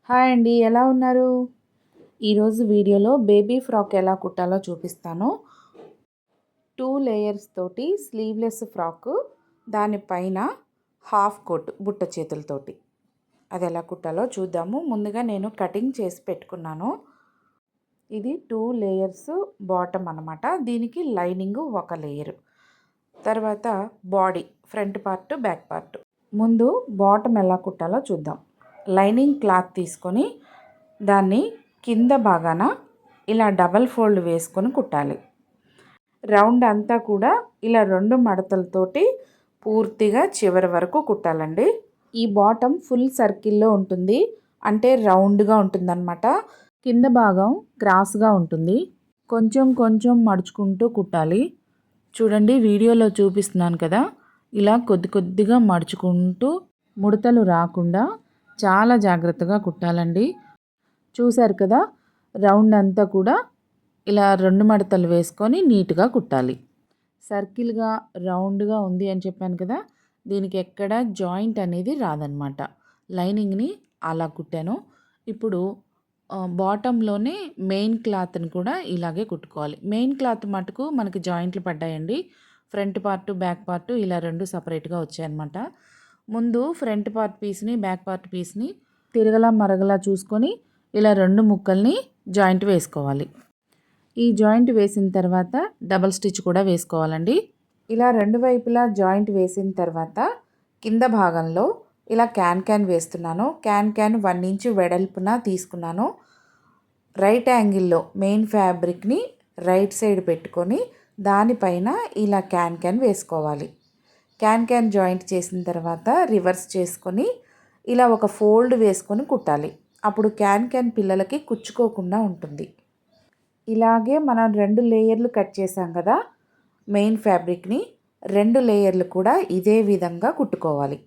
Hi అండి, ఎలా ఉన్నారు? ఈరోజు వీడియోలో బేబీ ఫ్రాక్ ఎలా కుట్టాలో చూపిస్తాను. 2 లేయర్స్ తోటి స్లీవ్లెస్ ఫ్రాకు, దానిపైన హాఫ్ కోట్ బుట్ట చేతులతోటి అది ఎలా కుట్టాలో చూద్దాము. ముందుగా నేను కటింగ్ చేసి పెట్టుకున్నాను. ఇది 2 లేయర్స్ బాటమ్ అన్నమాట. దీనికి లైనింగ్ ఒక లేయరు, తర్వాత body front part back part. ముందు బాటమ్ ఎలా కుట్టాలో చూద్దాం. లైనింగ్ క్లాత్ తీసుకొని దాన్ని కింద భాగాన ఇలా డబల్ ఫోల్డ్ వేసుకొని కుట్టాలి. రౌండ్ అంతా కూడా ఇలా 2 మడతలతోటి పూర్తిగా చివరి వరకు కుట్టాలండి. ఈ బాటమ్ ఫుల్ సర్కిల్లో ఉంటుంది, అంటే రౌండ్గా ఉంటుందన్నమాట. కింద భాగం క్రాస్గా ఉంటుంది. కొంచెం కొంచెం మడుచుకుంటూ కుట్టాలి. చూడండి, వీడియోలో చూపిస్తున్నాను కదా, ఇలా కొద్ది కొద్దిగా మడుచుకుంటూ ముడతలు రాకుండా చాలా జాగ్రత్తగా కుట్టాలండి. చూశారు కదా, రౌండ్ అంతా కూడా ఇలా 2 మడతలు వేసుకొని నీట్గా కుట్టాలి. సర్కిల్గా రౌండ్గా ఉంది అని చెప్పాను కదా, దీనికి ఎక్కడ జాయింట్ అనేది రాదనమాట. లైనింగ్ని అలా కుట్టాను. ఇప్పుడు బాటంలోనే మెయిన్ క్లాత్ని కూడా ఇలాగే కుట్టుకోవాలి. మెయిన్ క్లాత్ మటుకు మనకి జాయింట్లు పడ్డాయండి. ఫ్రంట్ పార్ట్ బ్యాక్ పార్ట్ ఇలా 2 సపరేట్గా వచ్చాయన్నమాట. ముందు ఫ్రంట్ పార్ట్ పీస్ని బ్యాక్ పార్ట్ పీస్ని తిరగలా మరగలా చూసుకొని ఇలా 2 ముక్కల్ని జాయింట్ వేసుకోవాలి. ఈ జాయింట్ వేసిన తర్వాత డబల్ స్టిచ్ కూడా వేసుకోవాలండి. ఇలా 2 వైపులా జాయింట్ వేసిన తర్వాత కింద భాగంలో ఇలా క్యాన్ వేస్తున్నాను. క్యాన్ 1 ఇంచ్ వెడల్పున తీసుకున్నాను. రైట్ యాంగిల్లో మెయిన్ ఫ్యాబ్రిక్ని రైట్ సైడ్ పెట్టుకొని దానిపైన ఇలా క్యాన్ వేసుకోవాలి. క్యాన్ జాయింట్ చేసిన తర్వాత రివర్స్ చేసుకొని ఇలా ఒక ఫోల్డ్ వేసుకొని కుట్టాలి. అప్పుడు క్యాన్ పిల్లలకి కుచ్చుకోకుండా ఉంటుంది. ఇలాగే మనం 2 లేయర్లు కట్ చేసాం కదా, మెయిన్ ఫ్యాబ్రిక్ని 2 లేయర్లు కూడా ఇదే విధంగా కుట్టుకోవాలి.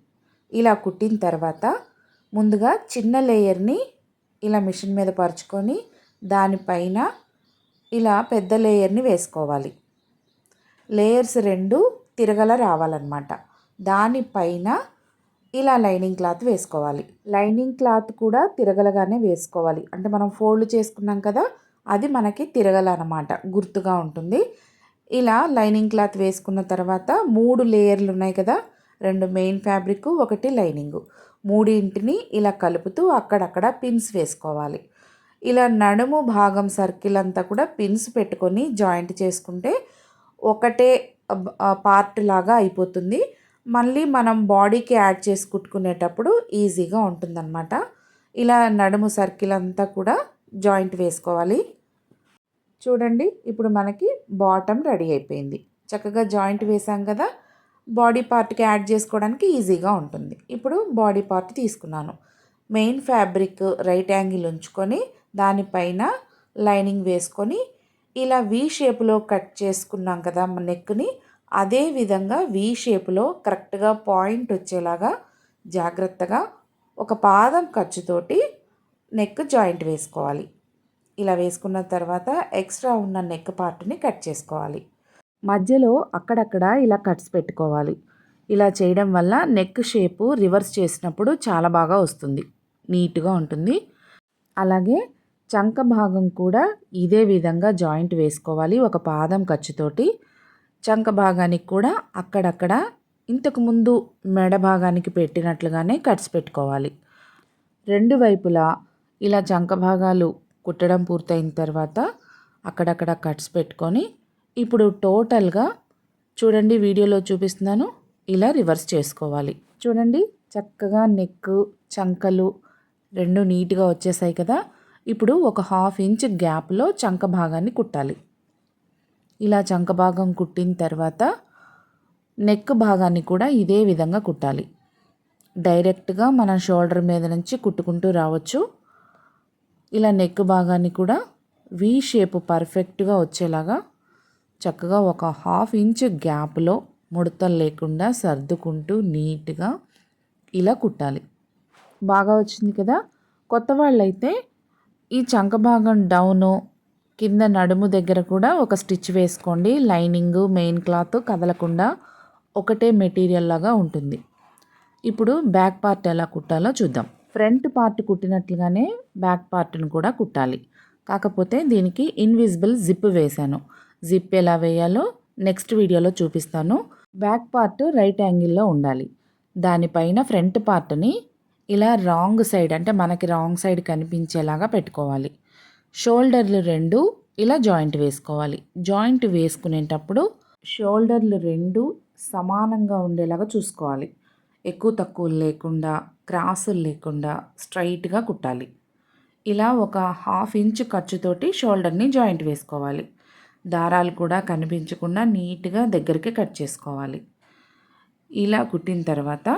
ఇలా కుట్టిన తర్వాత ముందుగా చిన్న లేయర్ని ఇలా మిషన్ మీద పరుచుకొని దానిపైన ఇలా పెద్ద లేయర్ని వేసుకోవాలి. లేయర్స్ 2 తిరగల రావాలన్నమాట. దానిపైన ఇలా లైనింగ్ క్లాత్ వేసుకోవాలి. లైనింగ్ క్లాత్ కూడా తిరగలగానే వేసుకోవాలి. అంటే మనం ఫోల్డ్ చేసుకున్నాం కదా, అది మనకి తిరగల అన్నమాట, గుర్తుగా ఉంటుంది. ఇలా లైనింగ్ క్లాత్ వేసుకున్న తర్వాత 3 లేయర్లు ఉన్నాయి కదా, 2 మెయిన్ ఫ్యాబ్రిక్ 1 లైనింగు, మూడింటిని ఇలా కలుపుతూ అక్కడక్కడ పిన్స్ వేసుకోవాలి. ఇలా నడుము భాగం సర్కిల్ అంతా కూడా పిన్స్ పెట్టుకొని జాయింట్ చేసుకుంటే ఒకటే పార్ట్ లాగా అయిపోతుంది. మళ్ళీ మనం బాడీకి యాడ్ చేసి కుట్టుకునేటప్పుడు ఈజీగా ఉంటుందన్నమాట. ఇలా నడుము సర్కిల్ అంతా కూడా జాయింట్ వేసుకోవాలి. చూడండి, ఇప్పుడు మనకి బాటమ్ రెడీ అయిపోయింది. చక్కగా జాయింట్ వేసాం కదా, బాడీ పార్ట్కి యాడ్ చేసుకోవడానికి ఈజీగా ఉంటుంది. ఇప్పుడు బాడీ పార్ట్ తీసుకున్నాను. మెయిన్ ఫ్యాబ్రిక్ రైట్ యాంగిల్ ఉంచుకొని దానిపైన లైనింగ్ వేసుకొని ఇలా వి షేప్లో కట్ చేసుకున్నాం కదా నెక్ని, అదే విధంగా వి షేప్లో కరెక్ట్గా పాయింట్ వచ్చేలాగా జాగ్రత్తగా ఒక పాదం ఖర్చుతోటి నెక్ జాయింట్ వేసుకోవాలి. ఇలా వేసుకున్న తర్వాత ఎక్స్ట్రా ఉన్న నెక్ పార్ట్ని కట్ చేసుకోవాలి. మధ్యలో అక్కడక్కడ ఇలా కట్స్ పెట్టుకోవాలి. ఇలా చేయడం వల్ల నెక్ షేపు రివర్స్ చేసినప్పుడు చాలా బాగా వస్తుంది, నీట్గా ఉంటుంది. అలాగే చంక భాగం కూడా ఇదే విధంగా జాయింట్ వేసుకోవాలి ఒక పాదం ఖర్చుతోటి. చంక భాగానికి కూడా అక్కడక్కడ ఇంతకుముందు మెడ భాగానికి పెట్టినట్లుగానే కట్స్ పెట్టుకోవాలి. 2 వైపులా ఇలా చంక భాగాలు కుట్టడం పూర్తయిన తర్వాత అక్కడక్కడ కట్స్ పెట్టుకొని ఇప్పుడు టోటల్గా చూడండి, వీడియోలో చూపిస్తున్నాను, ఇలా రివర్స్ చేసుకోవాలి. చూడండి, చక్కగా నెక్ చంకలు 2 నీట్గా వచ్చేసాయి కదా. ఇప్పుడు ఒక 1/2 ఇంచ్ గ్యాప్లో చంక భాగాన్ని కుట్టాలి. ఇలా చంక భాగం కుట్టిన తర్వాత నెక్ భాగాన్ని కూడా ఇదే విధంగా కుట్టాలి. డైరెక్ట్గా మన షోల్డర్ మీద నుంచి కుట్టుకుంటూ రావచ్చు. ఇలా నెక్ భాగాన్ని కూడా వి షేప్ పర్ఫెక్ట్గా వచ్చేలాగా చక్కగా ఒక 1/2 ఇంచ్ గ్యాప్లో ముడతలు లేకుండా సర్దుకుంటూ నీట్గా ఇలా కుట్టాలి. బాగా వచ్చింది కదా. కొత్త వాళ్ళైతే ఈ చంక భాగం డౌను కింద నడుము దగ్గర కూడా ఒక స్టిచ్ వేసుకోండి. లైనింగ్ మెయిన్ క్లాత్ కదలకుండా ఒకటే మెటీరియల్ లాగా ఉంటుంది. ఇప్పుడు బ్యాక్ పార్ట్ ఎలా కుట్టాలో చూద్దాం. ఫ్రంట్ పార్ట్ కుట్టినట్లుగానే బ్యాక్ పార్ట్ను కూడా కుట్టాలి. కాకపోతే దీనికి ఇన్విజిబుల్ జిప్ వేశాను. జిప్ ఎలా వేయాలో నెక్స్ట్ వీడియోలో చూపిస్తాను. బ్యాక్ పార్ట్ రైట్ యాంగిల్లో ఉండాలి. దానిపైన ఫ్రంట్ పార్ట్ని ఇలా రాంగ్ సైడ్, అంటే మనకి రాంగ్ సైడ్ కనిపించేలాగా పెట్టుకోవాలి. షోల్డర్లు రెండు ఇలా జాయింట్ వేసుకోవాలి. జాయింట్ వేసుకునేటప్పుడు షోల్డర్లు రెండు సమానంగా ఉండేలాగా చూసుకోవాలి. ఎక్కువ తక్కువలు లేకుండా, క్రాసులు లేకుండా స్ట్రైట్గా కుట్టాలి. ఇలా ఒక 1/2 ఇంచ్ ఖర్చుతోటి షోల్డర్ని జాయింట్ వేసుకోవాలి. దారాలు కూడా కనిపించకుండా నీట్గా దగ్గరికి కట్ చేసుకోవాలి. ఇలా కుట్టిన తర్వాత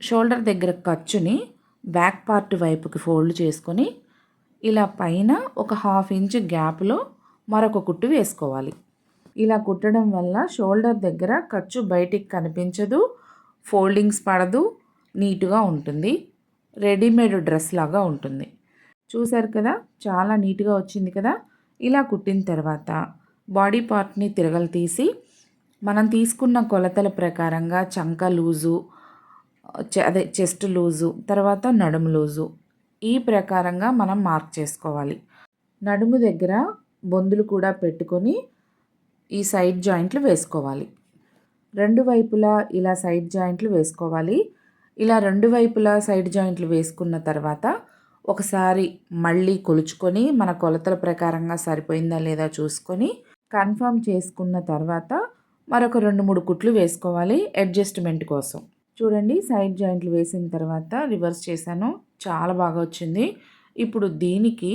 షోల్డర్ దగ్గర ఖర్చుని బ్యాక్ పార్ట్ వైపుకి ఫోల్డ్ చేసుకొని ఇలా పైన ఒక 1/2 ఇంచ్ గ్యాప్లో మరొక కుట్టు వేసుకోవాలి. ఇలా కుట్టడం వల్ల షోల్డర్ దగ్గర ఖర్చు బయటికి కనిపించదు, ఫోల్డింగ్స్ పడదు, నీట్గా ఉంటుంది. రెడీమేడ్ డ్రెస్ లాగా ఉంటుంది. చూసారు కదా, చాలా నీట్గా వచ్చింది కదా. ఇలా కుట్టిన తర్వాత బాడీ పార్ట్ని తిరగలు తీసి మనం తీసుకున్న కొలతల ప్రకారంగా చంక లూజు, అదే చెస్ట్ లూజు, తర్వాత నడుము లూజు, ఈ ప్రకారంగా మనం మార్క్ చేసుకోవాలి. నడుము దగ్గర బొందులు కూడా పెట్టుకొని ఈ సైడ్ జాయింట్లు వేసుకోవాలి. రెండు వైపులా ఇలా సైడ్ జాయింట్లు వేసుకోవాలి. ఇలా రెండు వైపులా సైడ్ జాయింట్లు వేసుకున్న తర్వాత ఒకసారి మళ్ళీ కొలుచుకొని మన కొలతల ప్రకారంగా సరిపోయిందా లేదా చూసుకొని కన్ఫర్మ్ చేసుకున్న తర్వాత మరొక 2-3 కుట్లు వేసుకోవాలి అడ్జస్ట్మెంట్ కోసం. చూడండి, సైడ్ జాయింట్లు వేసిన తర్వాత రివర్స్ చేశాను. చాలా బాగా వచ్చింది. ఇప్పుడు దీనికి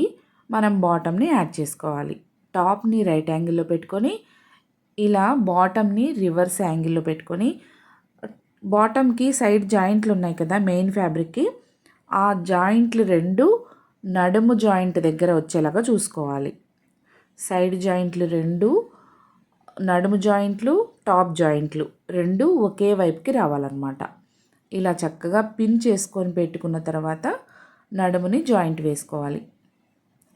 మనం బాటమ్ని యాడ్ చేసుకోవాలి. టాప్ని రైట్ యాంగిల్లో పెట్టుకొని ఇలా బాటమ్ని రివర్స్ యాంగిల్లో పెట్టుకొని బాటమ్కి సైడ్ జాయింట్లు ఉన్నాయి కదా మెయిన్ ఫ్యాబ్రిక్కి, ఆ జాయింట్లు రెండు నడుము జాయింట్ దగ్గర వచ్చేలాగా చూసుకోవాలి. సైడ్ జాయింట్లు రెండు, నడుము జాయింట్లు, టాప్ జాయింట్లు రెండు ఒకే వైపుకి రావాలన్నమాట. ఇలా చక్కగా పిన్ చేసుకొని పెట్టుకున్న తర్వాత నడుముని జాయింట్ వేసుకోవాలి.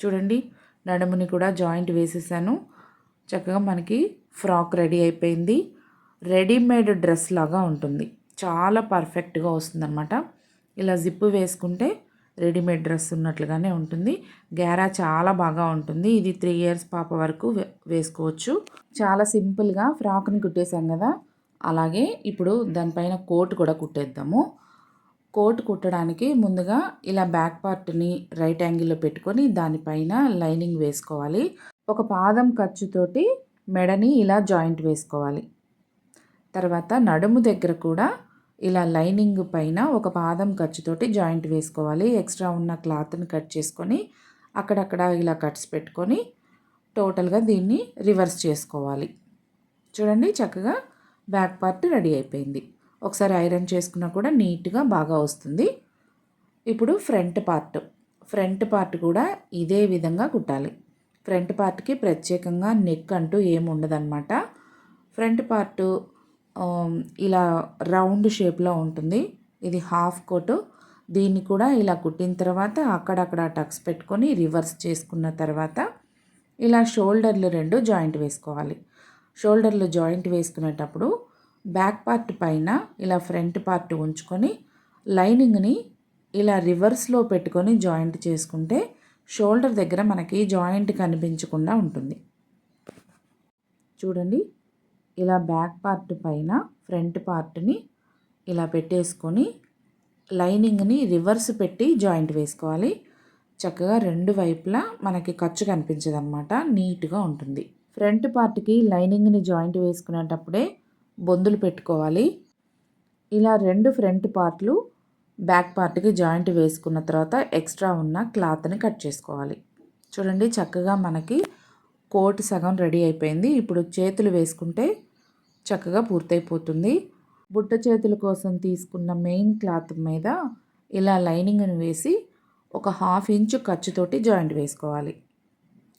చూడండి, నడుముని కూడా జాయింట్ వేసేసాను. చక్కగా మనకి ఫ్రాక్ రెడీ అయిపోయింది. రెడీమేడ్ డ్రెస్ లాగా ఉంటుంది. చాలా పర్ఫెక్ట్గా వస్తుందన్నమాట. ఇలా జిప్పు వేసుకుంటే రెడీమేడ్ డ్రెస్ ఉన్నట్లుగానే ఉంటుంది. గేరా చాలా బాగా ఉంటుంది. ఇది 3 ఇయర్స్ పాప వరకు వేసుకోవచ్చు. చాలా సింపుల్గా ఫ్రాక్ని కుట్టేసాం కదా, అలాగే ఇప్పుడు దానిపైన కోట్ కూడా కుట్టేద్దాము. కోట్ కుట్టడానికి ముందుగా ఇలా బ్యాక్ పార్ట్ని రైట్ యాంగిల్లో పెట్టుకొని దానిపైన లైనింగ్ వేసుకోవాలి. ఒక పాదం ఖర్చుతోటి మెడని ఇలా జాయింట్ వేసుకోవాలి. తర్వాత నడుము దగ్గర కూడా ఇలా లైనింగ్ పైన ఒక పాదం ఖర్చుతోటి జాయింట్ వేసుకోవాలి. ఎక్స్ట్రా ఉన్న క్లాత్ని కట్ చేసుకొని అక్కడక్కడ ఇలా కట్స్ పెట్టుకొని టోటల్గా దీన్ని రివర్స్ చేసుకోవాలి. చూడండి, చక్కగా బ్యాక్ పార్ట్ రెడీ అయిపోయింది. ఒకసారి ఐరన్ చేసుకున్నా కూడా నీట్గా బాగా వస్తుంది. ఇప్పుడు ఫ్రంట్ పార్ట్ కూడా ఇదే విధంగా కుట్టాలి. ఫ్రంట్ పార్ట్కి ప్రత్యేకంగా నెక్ అంటూ ఏమి ఉండదన్నమాట. ఫ్రంట్ పార్ట్ ఇలా రౌండ్ షేప్లో ఉంటుంది. ఇది హాఫ్ కోట్. దీన్ని కూడా ఇలా కుట్టిన తర్వాత అక్కడక్కడ టక్స్ పెట్టుకొని రివర్స్ చేసుకున్న తర్వాత ఇలా షోల్డర్లు రెండు జాయింట్ వేసుకోవాలి. షోల్డర్లు జాయింట్ వేసుకునేటప్పుడు బ్యాక్ పార్ట్ పైన ఇలా ఫ్రంట్ పార్ట్ ఉంచుకొని లైనింగ్ని ఇలా రివర్స్లో పెట్టుకొని జాయింట్ చేసుకుంటే షోల్డర్ దగ్గర మనకి జాయింట్ కనిపించకుండా ఉంటుంది. చూడండి, ఇలా బ్యాక్ పార్ట్ పైన ఫ్రంట్ పార్ట్ని ఇలా పెట్టేసుకొని లైనింగ్ని రివర్స్ పెట్టి జాయింట్ వేసుకోవాలి. చక్కగా రెండు వైపులా మనకి ఖర్చు కనిపించదన్నమాట. నీట్గా ఉంటుంది. ఫ్రంట్ పార్ట్కి లైనింగ్ని జాయింట్ వేసుకునేటప్పుడే బొందులు పెట్టుకోవాలి. ఇలా రెండు ఫ్రంట్ పార్ట్లు బ్యాక్ పార్ట్కి జాయింట్ వేసుకున్న తర్వాత ఎక్స్ట్రా ఉన్న క్లాత్ని కట్ చేసుకోవాలి. చూడండి, చక్కగా మనకి కోట్ సగం రెడీ అయిపోయింది. ఇప్పుడు చేతులు వేసుకుంటే చక్కగా పూర్తయిపోతుంది. బుట్ట చేతుల కోసం తీసుకున్న మెయిన్ క్లాత్ మీద ఇలా లైనింగ్ని వేసి ఒక 1/2 ఇంచ్ ఖర్చుతోటి జాయింట్ వేసుకోవాలి.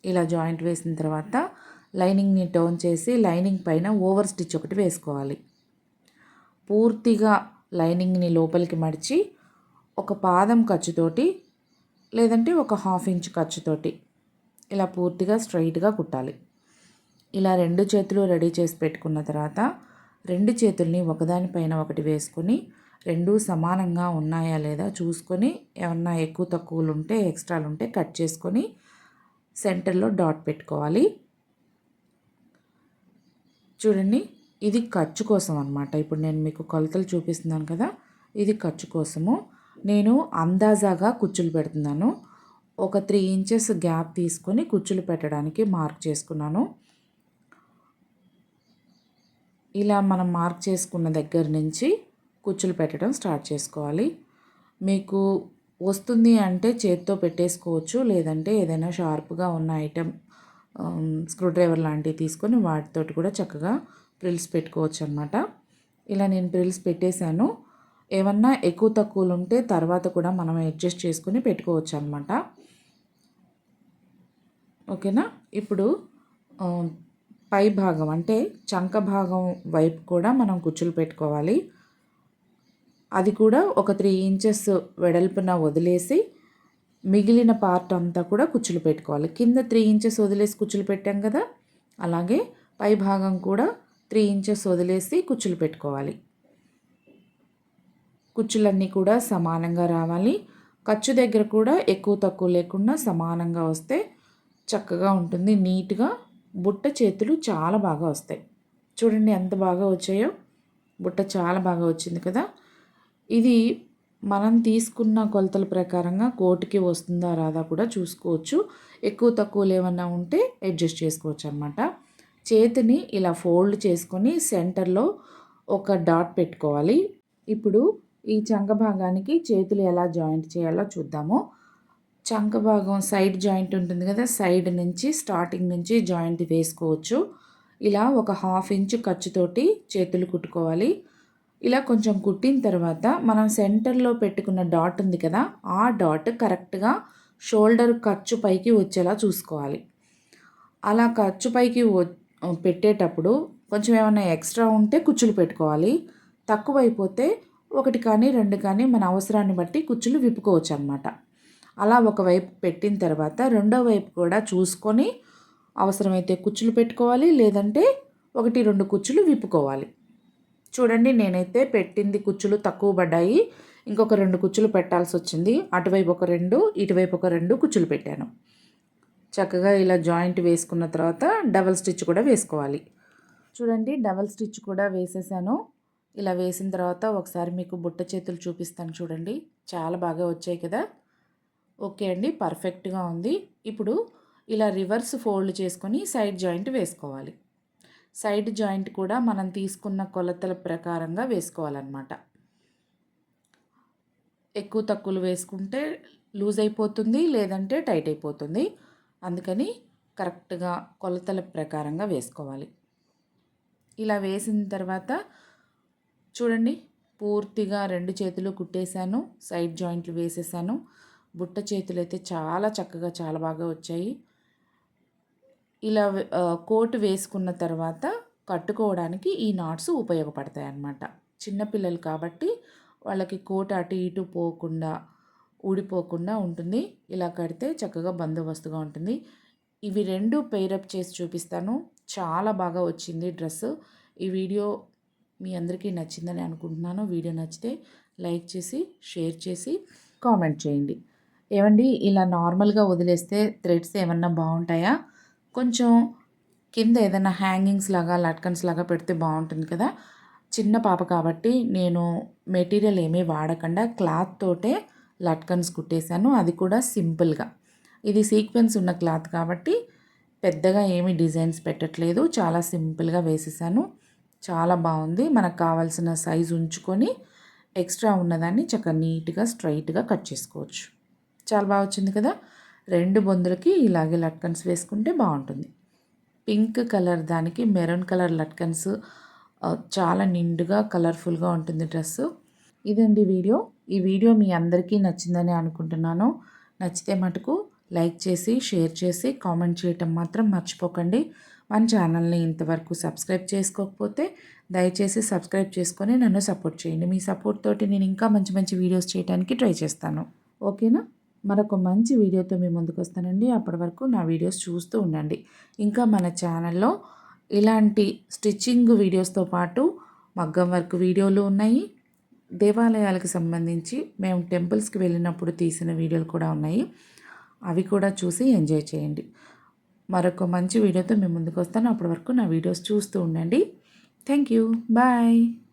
ఇలా జాయింట్ వేసిన తర్వాత లైనింగ్ని టర్న్ చేసి లైనింగ్ పైన ఓవర్ స్టిచ్ ఒకటి వేసుకోవాలి. పూర్తిగా లైనింగ్ని లోపలికి మడిచి ఒక పాదం ఖర్చుతోటి లేదంటే ఒక 1/2 ఇంచ్ ఖర్చుతోటి ఇలా పూర్తిగా స్ట్రైట్గా కుట్టాలి. ఇలా రెండు చేతులు రెడీ చేసి పెట్టుకున్న తర్వాత రెండు చేతుల్ని ఒకదానిపైన ఒకటి వేసుకొని రెండూ సమానంగా ఉన్నాయా లేదా చూసుకొని ఏమన్నా ఎక్కువ తక్కువలు ఉంటే ఎక్స్ట్రాలు ఉంటే కట్ చేసుకొని సెంటర్లో డాట్ పెట్టుకోవాలి. చూడండి, ఇది ఖర్చు కోసం అనమాట. ఇప్పుడు నేను మీకు కొలతలు చూపిస్తున్నాను కదా, ఇది ఖర్చు కోసము. నేను అందాజాగా కుచ్చులు పెడుతున్నాను. ఒక 3 ఇంచెస్ గ్యాప్ తీసుకొని కుచ్చులు పెట్టడానికి మార్క్ చేసుకున్నాను. ఇలా మనం మార్క్ చేసుకున్న దగ్గర నుంచి కుచ్చులు పెట్టడం స్టార్ట్ చేసుకోవాలి. మీకు వస్తుంది అంటే చేత్తో పెట్టేసుకోవచ్చు, లేదంటే ఏదైనా షార్ప్గా ఉన్న ఐటెం స్క్రూ డ్రైవర్ లాంటివి తీసుకొని వాటితోటి కూడా చక్కగా ప్రిల్స్ పెట్టుకోవచ్చు అనమాట. ఇలా నేను ప్రిల్స్ పెట్టేశాను. ఏమన్నా ఎక్కువ తక్కువలు ఉంటే తర్వాత కూడా మనం అడ్జస్ట్ చేసుకుని పెట్టుకోవచ్చు అనమాట. ఓకేనా. ఇప్పుడు పై భాగం అంటే చంక భాగం వైపు కూడా మనం కుచ్చులు పెట్టుకోవాలి. అది కూడా ఒక 3 ఇంచెస్ వెడల్పున వదిలేసి మిగిలిన పార్ట్ అంతా కూడా కుచ్చులు పెట్టుకోవాలి. కింద 3 ఇంచెస్ వదిలేసి కుచ్చులు పెట్టాం కదా, అలాగే పై భాగం కూడా 3 ఇంచెస్ వదిలేసి కుచ్చులు పెట్టుకోవాలి. కుచ్చులన్నీ కూడా సమానంగా రావాలి. ఖర్చు దగ్గర కూడా ఎక్కువ తక్కువ లేకుండా సమానంగా వస్తే చక్కగా ఉంటుంది. నీట్గా బుట్ట చేతులు చాలా బాగా వస్తాయి. చూడండి ఎంత బాగా వచ్చాయో. బుట్ట చాలా బాగా వచ్చింది కదా. ఇది మనం తీసుకున్న కొలతల ప్రకారంగా కోటికి వస్తుందా రాదా కూడా చూసుకోవచ్చు. ఎక్కువ తక్కువలు ఏమన్నా ఉంటే అడ్జస్ట్ చేసుకోవచ్చు అనమాట. చేతిని ఇలా ఫోల్డ్ చేసుకొని సెంటర్లో ఒక డాట్ పెట్టుకోవాలి. ఇప్పుడు ఈ చంక భాగానికి చేతులు ఎలా జాయింట్ చేయాలో చూద్దాము. చంక భాగం సైడ్ జాయింట్ ఉంటుంది కదా, సైడ్ నుంచి స్టార్టింగ్ నుంచి జాయింట్ వేసుకోవచ్చు. ఇలా ఒక 1/2 ఇంచు ఖర్చుతోటి చేతులు కుట్టుకోవాలి. ఇలా కొంచెం కుట్టిన తర్వాత మనం సెంటర్లో పెట్టుకున్న డాట్ ఉంది కదా, ఆ డాట్ కరెక్ట్గా షోల్డర్ ఖర్చు పైకి వచ్చేలా చూసుకోవాలి. అలా ఖర్చు పైకి పెట్టేటప్పుడు కొంచెం ఏమైనా ఎక్స్ట్రా ఉంటే కుచ్చులు పెట్టుకోవాలి. తక్కువైపోతే 1 కానీ 2 కానీ మన అవసరాన్ని బట్టి కుచ్చులు విప్పుకోవచ్చు అనమాట. అలా ఒకవైపు పెట్టిన తర్వాత రెండో వైపు కూడా చూసుకొని అవసరమైతే కుచ్చులు పెట్టుకోవాలి, లేదంటే 1, 2 కుచ్చులు విప్పుకోవాలి. చూడండి, నేనైతే పెట్టింది కుచ్చులు తక్కువ పడ్డాయి. ఇంకొక 2 కుచ్చులు పెట్టాల్సి వచ్చింది. అటువైపు ఒక 2, ఇటువైపు ఒక 2 కుచ్చులు పెట్టాను. చక్కగా ఇలా జాయింట్ వేసుకున్న తర్వాత డబల్ స్టిచ్ కూడా వేసుకోవాలి. చూడండి, డబల్ స్టిచ్ కూడా వేసేసాను. ఇలా వేసిన తర్వాత ఒకసారి మీకు బుట్ట చేతులు చూపిస్తాను. చూడండి, చాలా బాగా వచ్చాయి కదా. ఓకే అండి, పర్ఫెక్ట్గా ఉంది. ఇప్పుడు ఇలా రివర్స్ ఫోల్డ్ చేసుకొని సైడ్ జాయింట్ వేసుకోవాలి. సైడ్ జాయింట్ కూడా మనం తీసుకున్న కొలతల ప్రకారంగా వేసుకోవాలన్నమాట. ఎక్కువ తక్కువలు వేసుకుంటే లూజ్ అయిపోతుంది, లేదంటే టైట్ అయిపోతుంది. అందుకని కరెక్ట్గా కొలతల ప్రకారంగా వేసుకోవాలి. ఇలా వేసిన తర్వాత చూడండి, పూర్తిగా 2 చేతులు కుట్టేశాను, సైడ్ జాయింట్లు వేసేసాను. బుట్ట చేతులు అయితే చాలా చక్కగా చాలా బాగా వచ్చాయి. ఇలా కోట్ వేసుకున్న తర్వాత కట్టుకోవడానికి ఈ నాట్స్ ఉపయోగపడతాయి అన్నమాట. చిన్నపిల్లలు కాబట్టి వాళ్ళకి కోట్ అటు ఇటు పోకుండా ఊడిపోకుండా ఉంటుంది. ఇలా కడితే చక్కగా బందోబస్తుగా ఉంటుంది. ఇవి 2 పెయిరప్ చేసి చూపిస్తాను. చాలా బాగా వచ్చింది డ్రెస్సు. ఈ వీడియో మీ అందరికీ నచ్చిందని అనుకుంటున్నాను. వీడియో నచ్చితే లైక్ చేసి, షేర్ చేసి, కామెంట్ చేయండి. ఏమండి, ఇలా నార్మల్గా వదిలేస్తే థ్రెడ్స్ ఏమన్నా బాగుంటాయా? కొంచెం కింద ఏదైనా హ్యాంగింగ్స్ లాగా లట్కన్స్ లాగా పెడితే బాగుంటుంది కదా. చిన్న పాప కాబట్టి నేను మెటీరియల్ ఏమీ వాడకుండా క్లాత్ తోటే లట్కన్స్ కుట్టేశాను. అది కూడా సింపుల్గా. ఇది సీక్వెన్స్ ఉన్న క్లాత్ కాబట్టి పెద్దగా ఏమీ డిజైన్స్ పెట్టట్లేదు. చాలా సింపుల్గా వేసేసాను. చాలా బాగుంది. మనకు కావాల్సిన సైజు ఉంచుకొని ఎక్స్ట్రా ఉన్నదాన్ని చక్కగా నీట్గా స్ట్రైట్గా కట్ చేసుకోవచ్చు. చాలా బాగా వచ్చింది కదా. 2 బొందులకి ఇలాగే లట్కన్స్ వేసుకుంటే బాగుంటుంది. పింక్ కలర్ దానికి మెరూన్ కలర్ లట్కన్స్ చాలా నిండుగా కలర్ఫుల్గా ఉంటుంది డ్రెస్సు. ఇదండి వీడియో. ఈ వీడియో మీ అందరికీ నచ్చిందని అనుకుంటున్నాను. నచ్చితే మటుకు లైక్ చేసి, షేర్ చేసి, కామెంట్ చేయటం మాత్రం మర్చిపోకండి. మన ఛానల్ని ఇంతవరకు సబ్స్క్రైబ్ చేసుకోకపోతే దయచేసి సబ్స్క్రైబ్ చేసుకొని నన్ను సపోర్ట్ చేయండి. మీ సపోర్ట్ తోటి నేను ఇంకా మంచి మంచి వీడియోస్ చేయడానికి ట్రై చేస్తాను. ఓకేనా. మరొక మంచి వీడియోతో మీ ముందుకు వస్తానండి. అప్పటి వరకు నా వీడియోస్ చూస్తూ ఉండండి. ఇంకా మన ఛానల్లో ఇలాంటి స్టిచ్చింగ్ వీడియోస్తో పాటు మగ్గం వర్క్ వీడియోలు ఉన్నాయి, దేవాలయాలకు సంబంధించి మేము టెంపుల్స్కి వెళ్ళినప్పుడు తీసిన వీడియోలు కూడా ఉన్నాయి. అవి కూడా చూసి ఎంజాయ్ చేయండి. మరొక మంచి వీడియోతో మేము ముందుకు వస్తాను. అప్పటి వరకు నా వీడియోస్ చూస్తూ ఉండండి. Thank you. బాయ్.